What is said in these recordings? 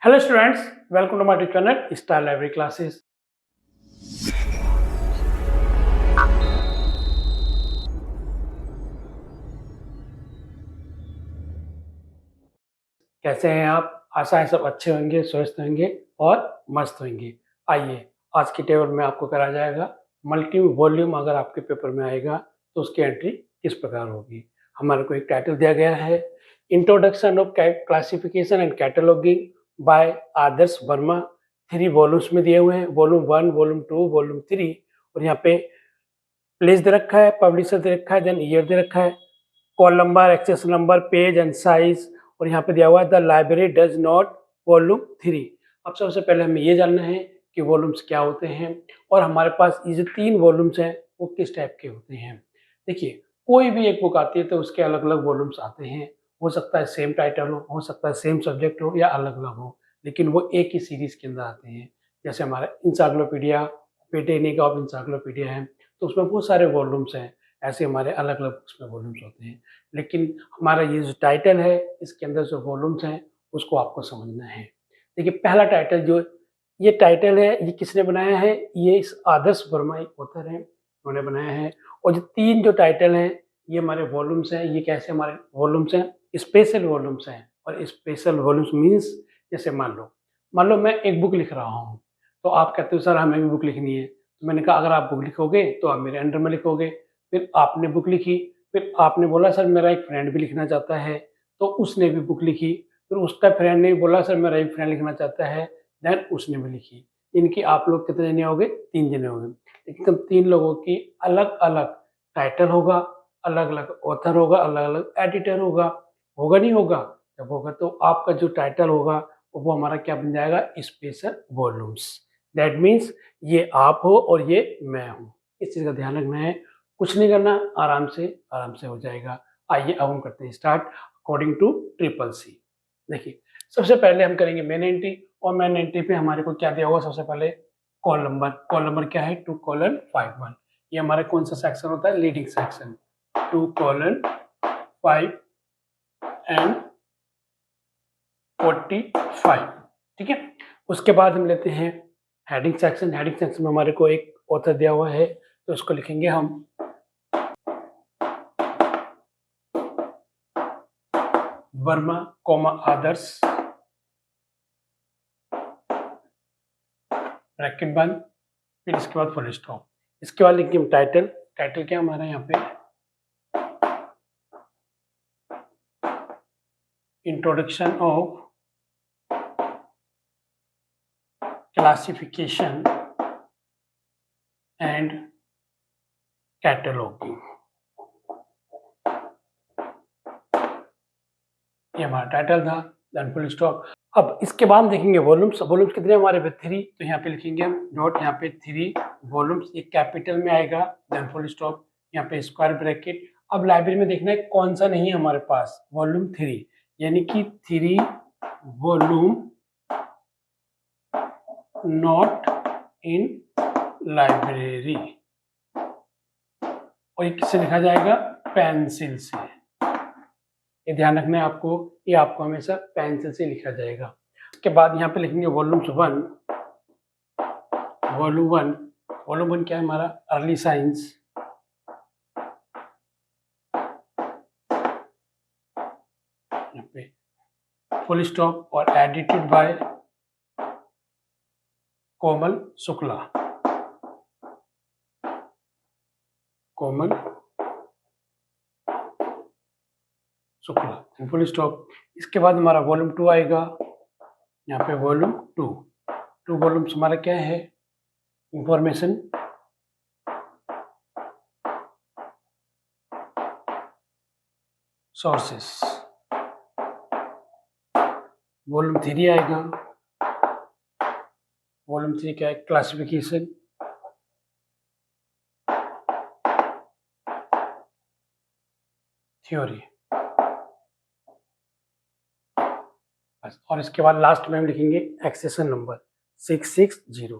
Hello students, welcome to my YouTube channel Star Library Classes. कैसे हैं आप? आशा है सब अच्छे होंगे, स्वस्थ होंगे और मस्त होंगे। आइए आज की टेबल में आपको कराया जाएगा मल्टी वॉल्यूम। अगर आपके पेपर में आएगा तो उसकी एंट्री किस प्रकार होगी। हमारे को एक टाइटल दिया गया है, introduction of classification and cataloguing by Adarsh Verma. 3 volumes में दिए हुए हैं, वॉल्यूम 1, वॉल्यूम 2, वॉल्यूम 3। और यहाँ पे प्लेस दे रखा है, पब्लिशर दे रखा है, देन ईयर दे रखा है, call number, access number, page and size. और यहाँ पे दिया हुआ है the library does not volume 3। अब सबसे पहले हमें ये जानना है कि वॉल्यूम्स क्या होते हैं और हमारे पास ये जो 3 वॉल्यूम्स हैं वो किस टाइप के होते हैं। देखिए, कोई भी एक बुक आती है तो उसके अलग अलग वॉल्यूम्स आते हैं। हो सकता है सेम टाइटल हो सकता है सेम सब्जेक्ट हो या अलग अलग हो, लेकिन वो एक ही सीरीज के अंदर आते हैं। जैसे हमारा इंसाइक्लोपीडिया, पेटेनिक ऑफ इंसाइक्लोपीडिया है, तो उसमें बहुत सारे वॉल्यूम्स हैं। ऐसे हमारे अलग अलग बुक्स में वॉल्यूम्स होते हैं, लेकिन हमारा ये जो टाइटल है इसके अंदर जो वॉल्यूम्स हैं उसको आपको समझना है। देखिए, पहला टाइटल जो ये टाइटल है ये किसने बनाया है? ये इस आदर्श वर्मा एक ऑथर है, उन्होंने बनाया है। और जो 3 जो टाइटल हैं ये हमारे वॉल्यूम्स हैं। ये कैसे हमारे वॉल्यूम्स हैं? स्पेशल वॉल्यूम्स हैं। और स्पेशल वॉल्यूम्स मीन्स, जैसे मान लो मैं एक बुक लिख रहा हूँ, तो आप कहते हो सर हमें भी बुक लिखनी है। तो मैंने कहा अगर आप बुक लिखोगे तो आप मेरे अंडर में लिखोगे। फिर आपने बुक लिखी, फिर आपने बोला सर मेरा एक फ्रेंड भी लिखना चाहता है, तो उसने भी बुक लिखी। फिर उसका फ्रेंड ने बोला सर मेरा एक फ्रेंड लिखना चाहता है, देन उसने भी लिखी। इनकी आप लोग कितने जने हो गए? 3 जने हो गए। लेकिन 3 लोगों की अलग अलग टाइटल होगा, अलग अलग ऑथर होगा, अलग अलग एडिटर होगा। होगा नहीं होगा? जब होगा तो आपका जो टाइटल होगा वो हमारा क्या बन जाएगा? Special volumes. दैट मीन्स ये आप हो और ये मैं हूँ। इस चीज़ का ध्यान रखना है, कुछ नहीं करना, आराम से हो जाएगा। आइए अब हम करते हैं start according to triple C. देखिए, सबसे पहले हम करेंगे मेन एंट्री, और मेन एंट्री पे हमारे को क्या दिया होगा? सबसे पहले कॉल नंबर। कॉल नंबर क्या है? 2:51। ये हमारा कौन सा सेक्शन होता है? Leading section. 2:5 एंड 45। ठीक है। उसके बाद हम लेते हैं हेडिंग सेक्शन। हेडिंग सेक्शन में हमारे को एक ऑथर दिया हुआ है, तो उसको लिखेंगे हम वर्मा कॉमा आदर्श, ब्रैकेट बंद, फिर इसके बाद फुल स्टॉप। इसके बाद लिखेंगे हम टाइटल। टाइटल क्या हमारा यहाँ पे? Introduction of classification and cataloguing. ये हमारा टाइटल था, देन फुल स्टॉप। अब इसके बाद देखेंगे वॉल्यूम्स। वॉल्यूम्स कितने हमारे पे? 3। तो यहाँ पे लिखेंगे हम डॉट, यहाँ पे 3 वॉल्यूम्स, ये कैपिटल में आएगा, देन फुल स्टॉप, यहाँ पे स्क्वायर ब्रैकेट। अब लाइब्रेरी में देखना है कौन सा नहीं है हमारे पास, वॉल्यूम 3, यानी कि 3 वॉल्यूम नॉट इन लाइब्रेरी। और ये किससे लिखा जाएगा? पेंसिल से। ये ध्यान रखना है आपको, ये आपको हमेशा पेंसिल से लिखा जाएगा। उसके बाद यहाँ पे लिखेंगे वॉल्यूम्स 1। वॉल्यूम 1 क्या है हमारा? Early signs. यहाँ पे फुल स्टॉप और edited by Komal Shukla. Full stop. इसके बाद हमारा वॉल्यूम 2 आएगा। यहाँ पे वॉल्यूम 2 वॉल्यूम्स हमारा क्या है? Information, sources. वॉल्यूम 3 आएगा। वॉल्यूम 3 क्या है? Classification, theory. और इसके बाद लास्ट में हम लिखेंगे एक्सेशन नंबर 660।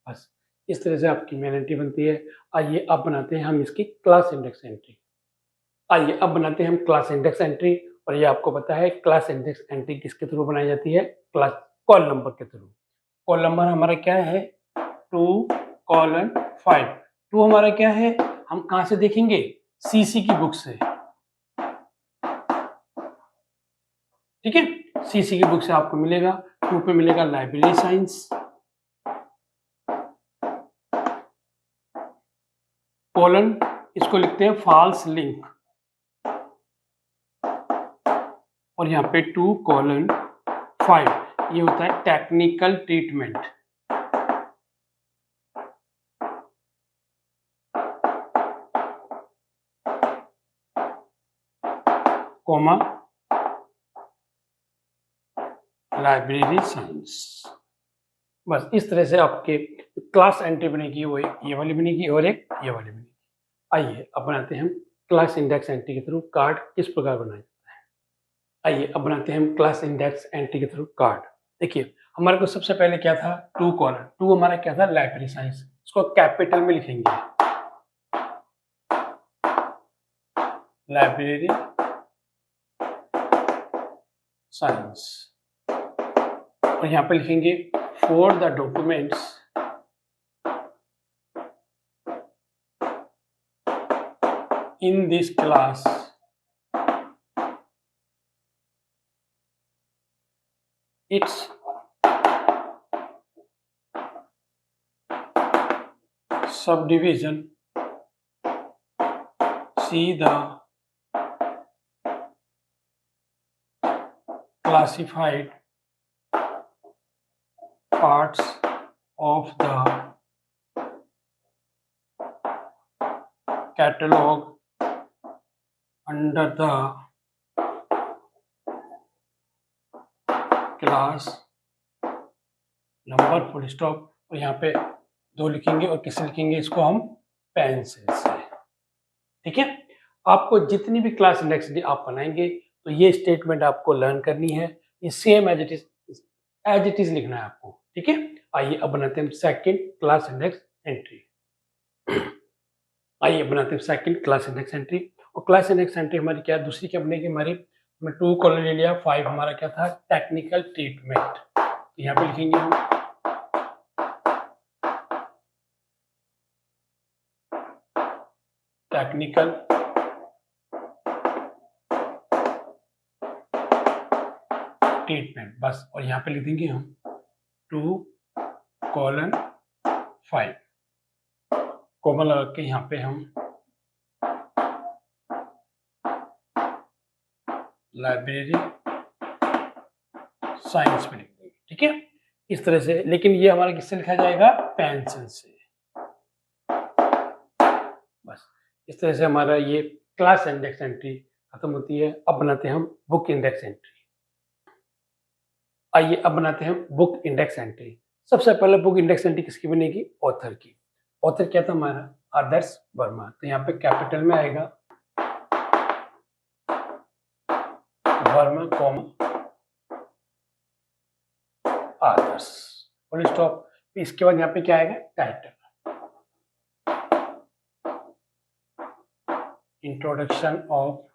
बस इस तरह से आपकी मेन एंट्री बनती है। आइए अब बनाते हैं हम इसकी क्लास इंडेक्स एंट्री। और ये आपको पता है क्लास इंडेक्स एंट्री किसके थ्रू बनाई जाती है, क्लास कॉल नंबर के थ्रू। कॉल नंबर हमारा क्या है 2:5। 2 हमारा क्या है, हम कहां से देखेंगे, सीसी की बुक से, ठीक है। सीसी की बुक से आपको मिलेगा 2 पे मिलेगा लाइब्रेरी साइंस, कोलन इसको लिखते हैं फॉल्स लिंक, और यहाँ पे 2:5 ये होता है technical treatment. Comma library science. बस इस तरह से आपके क्लास एंट्री बनेगी, वो एक ये वाली बनेगी और एक ये वाली बनेगी। आइए अब बनाते हैं हम क्लास इंडेक्स एंट्री के थ्रू कार्ड किस प्रकार बनाया जाता है। आइए अब बनाते हैं हम क्लास इंडेक्स एंट्री के थ्रू कार्ड। देखिए हमारे को सबसे पहले क्या था 2 कॉलन, 2 हमारा क्या था लाइब्रेरी साइंस, इसको कैपिटल में लिखेंगे लाइब्रेरी साइंस, और यहाँ पे लिखेंगे for the documents in this class its subdivision see the classified parts of the catalog under the class number full stop, और यहाँ पे 2 लिखेंगे और किससे लिखेंगे, इसको हम पेंसिल से, ठीक है। आपको जितनी भी क्लास इंडेक्स आप बनाएंगे तो ये स्टेटमेंट आपको लर्न करनी है, ये सेम एज इट इज लिखना है आपको, ठीक है। आइए अब बनाते हैं सेकंड क्लास इंडेक्स एंट्री। आइए बनाते हैं सेकंड क्लास इंडेक्स एंट्री, और क्लास इंडेक्स एंट्री हमारी क्या दूसरी क्या बनेगी हमारी, हमने 2 कॉलन ले लिया, 5 हमारा क्या था टेक्निकल ट्रीटमेंट, यहाँ पे लिखेंगे हम टेक्निकल ट्रीटमेंट बस, और यहाँ पे लिख देंगे हम 2:5 कोमा लगा के यहाँ पे हम लाइब्रेरी साइंस में लिख देंगे, ठीक है इस तरह से। लेकिन ये हमारा किससे लिखा जाएगा, पेंसिल से, बस इस तरह से हमारा ये क्लास इंडेक्स एंट्री खत्म होती है। अब बनाते हैं हम बुक इंडेक्स एंट्री। आइए अब बनाते हैं बुक इंडेक्स एंट्री। सबसे पहले बुक इंडेक्स एंट्री किसकी बनेगी, ऑथर की। ऑथर क्या था हमारा, आदर्श वर्मा, तो यहाँ पे कैपिटल में आएगा वर्मा कॉमा आदर्श फुल स्टॉप। इसके बाद यहाँ पे क्या आएगा, title, introduction of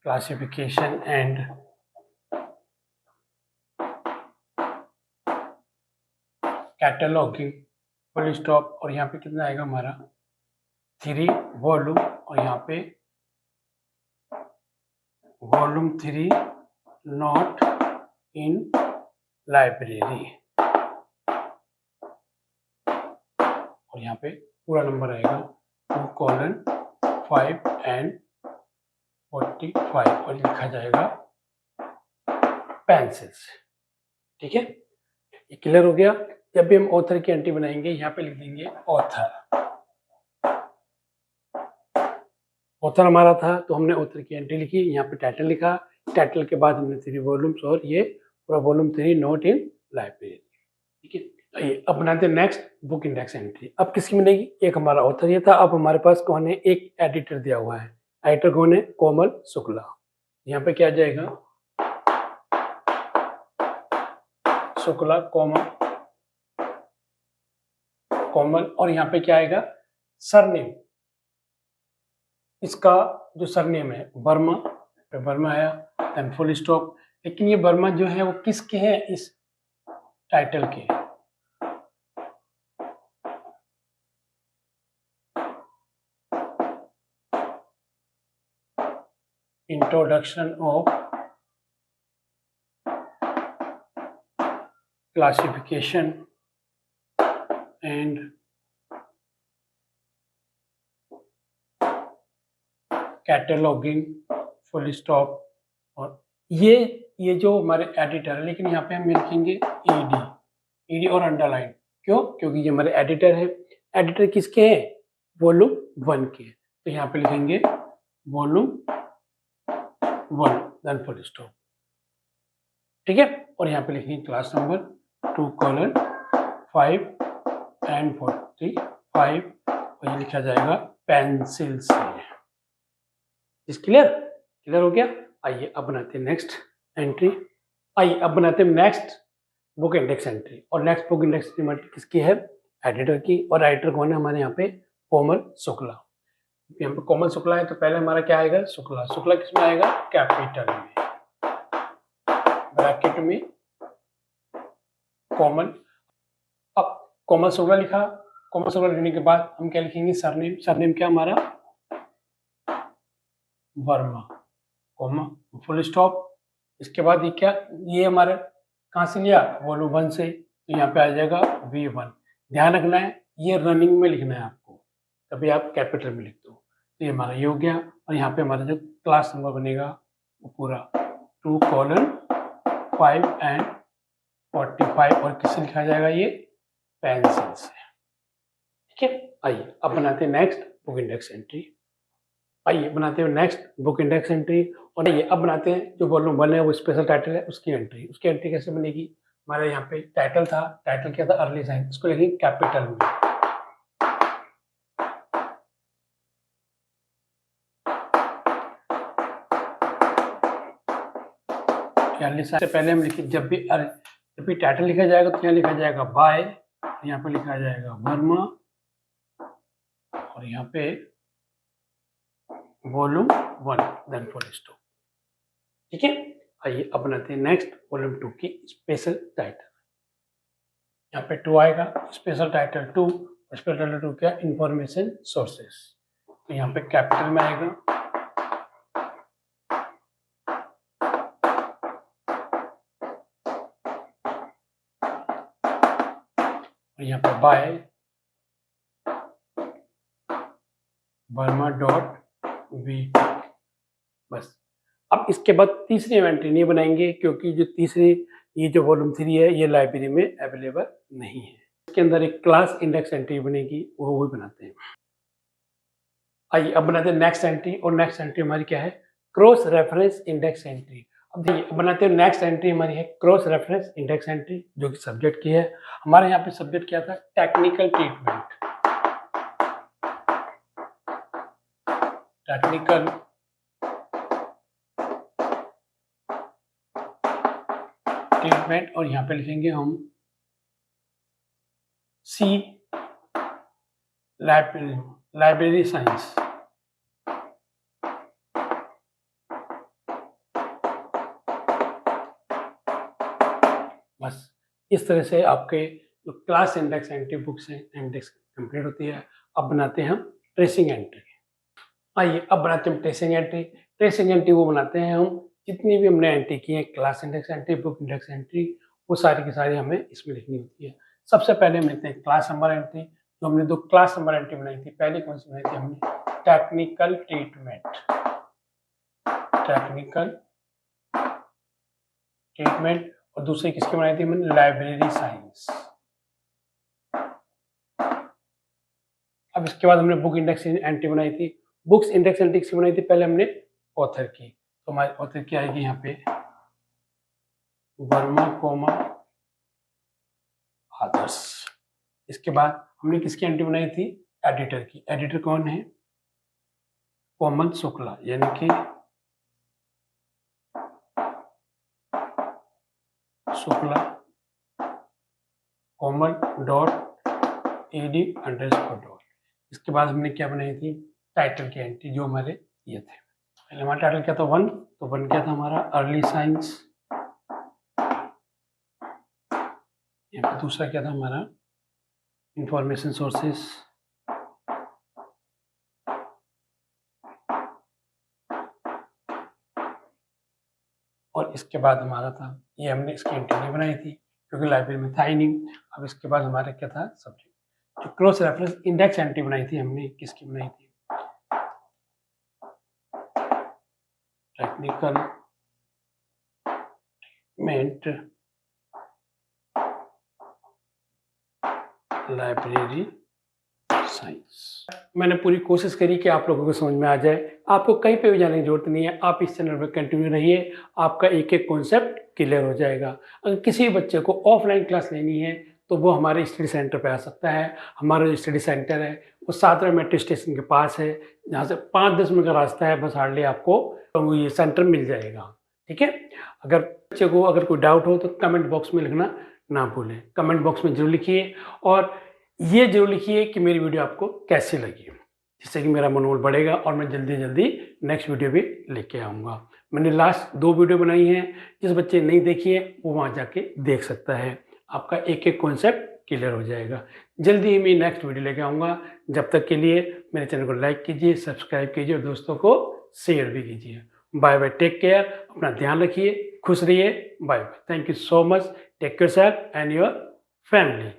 classification and cataloguing full stop, और यहाँ पे कितना आएगा हमारा 3 वॉल्यूम, और यहाँ पे वॉल्यूम 3 नॉट इन लाइब्रेरी, और यहाँ पे पूरा नंबर आएगा 2:5 and 45, और लिखा जाएगा पेंसिल से, ठीक है ये क्लियर हो गया। जब भी हम ऑथर की एंट्री बनाएंगे यहाँ पे लिख देंगे ऑथर। ऑथर हमारा था तो हमने ऑथर की एंट्री लिखी, यहाँ पे टाइटल लिखा, टाइटल के बाद हमने 3 वॉल्यूम्स, और ये पूरा वॉल्यूम 3 नॉट इन लाइब्रेरी, ठीक है। आइए अब बनाते हैं नेक्स्ट बुक इंडेक्स एंट्री। अब किसकी बनेगी, एक हमारा ऑथर ये था, अब हमारे पास कौन है, एक एडिटर दिया हुआ है। एडिटर कौन है, कोमल शुक्ला। यहाँ पे क्या आ जाएगा, शुक्ला कोमल, और यहाँ पे क्या आएगा सरनेम, इसका जो सरनेम है वर्मा, पे वर्मा आया, देन फुल स्टॉप। लेकिन ये वर्मा जो है वो किसके हैं, इस टाइटल के। Introduction of classification and cataloguing, full stop. और ये जो हमारे एडिटर है, लेकिन यहाँ पे हम लिखेंगे ईडी और अंडरलाइन। क्यों? क्योंकि ये हमारे एडिटर है। एडिटर किसके हैं? वॉल्यूम 1 के। तो यहाँ पे लिखेंगे वॉल्यूम 1 देन फुल स्टॉप। ठीक है। और यहाँ पे लिखेंगे क्लास नंबर 2:5 एंड 45 और ये लिखा जाएगा पेंसिल से। इस क्लियर हो गया। आइए अब बनाते हैं नेक्स्ट एंट्री। आइए अब बनाते हैं नेक्स्ट बुक इंडेक्स एंट्री। और नेक्स्ट बुक इंडेक्स एंट्री किसकी है? एडिटर की। और एडिटर कौन है हमारे यहाँ पे? कोमल शुक्ला। यहाँ पे कोमल शुक्ला है तो पहले हमारा क्या आएगा? शुक्ला। शुक्ला किस में आएगा? कैपिटल में, ब्रैकेट में कोमल। अब कोमल शुक्ला लिखा। कोमल शुक्ला लिखने के बाद हम क्या लिखेंगे? सरनेम। सरनेम क्या हमारा? Verma, comma, full stop. इसके बाद ये क्या? ये हमारा कहाँ से लिया? वॉल्यूम 1 से। तो यहाँ पे आ जाएगा V1। ध्यान रखना है ये रनिंग में लिखना है आपको, तभी आप कैपिटल में लिख दो। तो ये हमारा ये हो गया। और यहाँ पे हमारा जो क्लास नंबर बनेगा वो पूरा 2:5 एंड 45 और किससे लिखा जाएगा? ये पेंसिल से। ठीक है। आइए अब बनाते हैं नेक्स्ट बुक इंडेक्स एंट्री। आइए बनाते हैं नेक्स्ट बुक इंडेक्स एंट्री। और आइए अब बनाते हैं जो वॉल्यूम 1 है वो स्पेशल टाइटल है उसकी एंट्री। उसकी एंट्री कैसे बनेगी? हमारे यहाँ पे टाइटल था। टाइटल क्या था? Early sign. इसको लिखेंगे कैपिटल में। अर्ली साइन से पहले हम लिखे, जब भी टाइटल लिखा जाएगा तो यहाँ लिखा जाएगा बाय, यहाँ पे लिखा जाएगा वर्मा, और यहाँ पे वॉल्यूम 1 देन फुल स्टॉप। ठीक है। आइए अब बनाते हैं नेक्स्ट वॉल्यूम 2 की स्पेशल टाइटल। यहाँ पे 2 आएगा, स्पेशल टाइटल 2। स्पेशल टाइटल 2 क्या? Information sources. तो यहाँ पे कैपिटल में आएगा। और यहाँ पे बाय वर्मा.वी। बस। अब इसके बाद तीसरी एंट्री नहीं बनाएंगे क्योंकि जो तीसरी ये जो वॉल्यूम 3 है ये लाइब्रेरी में अवेलेबल नहीं है। इसके अंदर एक क्लास इंडेक्स एंट्री बनेगी, वो बनाते हैं। आइए अब बनाते हैं नेक्स्ट एंट्री। और नेक्स्ट एंट्री हमारी क्या है? Cross reference index entry. अब देखिए बनाते हैं नेक्स्ट एंट्री हमारी है क्रॉस रेफरेंस इंडेक्स एंट्री, जो कि सब्जेक्ट की है। हमारे यहाँ पे सब्जेक्ट क्या था? Technical treatment. Technical treatment. और यहाँ पे लिखेंगे हम सी लाइब्रेरी साइंस। बस इस तरह से आपके जो क्लास इंडेक्स एंट्री बुक्स हैं इंडेक्स कंप्लीट होती है। अब बनाते हैं हम ट्रेसिंग एंट्री। आइए अब बनाते हैं ट्रेसिंग एंट्री। ट्रेसिंग एंट्री वो बनाते हैं हम जितनी भी हमने एंट्री की है, class index entry, book index entry, वो सारी की सारी हमें इसमें लिखनी होती है। सबसे पहले हम लिखते हैं क्लास नंबर एंट्री। जो हमने 2 क्लास नंबर एंट्री बनाई थी, पहली कौन सी बनाई थी हमने? Technical treatment. Technical treatment. और दूसरी किसकी बनाई थी हमने? Library science. अब इसके बाद हमने बुक इंडेक्स एंट्री बनाई थी। बुक्स इंडेक्स एंट्री किसकी बनाई थी? पहले हमने ऑथर की। तो हमारी ऑथर की आएगी यहाँ पे वर्मा कोमा अदर्स। इसके बाद हमने किसकी एंट्री बनाई थी? एडिटर की। एडिटर कौन है? कोमल शुक्ला, यानी कि शुक्ला कोमल .ed_. इसके बाद हमने क्या बनाई थी? टाइटल की एंट्री जो हमारे ये थे। पहले हमारा टाइटल क्या था 1, तो 1 क्या था हमारा अर्ली साइंस। यहाँ पे दूसरा क्या था हमारा इंफॉर्मेशन सोर्सेस। और इसके बाद हमारा था ये हमने इसकी एंट्री नहीं बनाई थी क्योंकि लाइब्रेरी में था ही नहीं। अब इसके बाद हमारा क्या था सब्जेक्ट। जो क्रॉस रेफरेंस इंडेक्स एंट्री बनाई थी हमने, किसकी बनाई थी, टेक्निकल मेंट लाइब्रेरी साइंस। मैंने पूरी कोशिश करी कि आप लोगों को समझ में आ जाए। आपको कहीं पे भी जाने की जरूरत नहीं है, आप इस चैनल पर कंटिन्यू रहिए, आपका एक एक कॉन्सेप्ट क्लियर हो जाएगा। अगर किसी बच्चे को ऑफलाइन क्लास लेनी है तो वो हमारे स्टडी सेंटर पे आ सकता है। हमारा जो स्टडी सेंटर है वो सातरा मेट्रो स्टेशन के पास है, जहाँ से 5-10 मिनट का रास्ता है, बस हार्डली आपको तो ये सेंटर मिल जाएगा। ठीक है, अगर बच्चे को अगर कोई डाउट हो तो कमेंट बॉक्स में लिखना ना भूलें। कमेंट बॉक्स में जरूर लिखिए और ये जरूर लिखिए कि मेरी वीडियो आपको कैसी लगी, जिससे कि मेरा मनोबल बढ़ेगा और मैं जल्दी जल्दी नेक्स्ट वीडियो भी लेके आऊँगा। मैंने लास्ट 2 वीडियो बनाई हैं, जिस बच्चे नहीं देखी है वो वहाँ जाके देख सकता है। आपका एक एक कॉन्सेप्ट क्लियर हो जाएगा। जल्दी ही मैं नेक्स्ट वीडियो लेके आऊँगा। जब तक के लिए मेरे चैनल को लाइक कीजिए, सब्सक्राइब कीजिए और दोस्तों को शेयर भी कीजिए। बाय बाय, टेक केयर, अपना ध्यान रखिए, खुश रहिए, bye bye. Thank you so much, take care self and your family.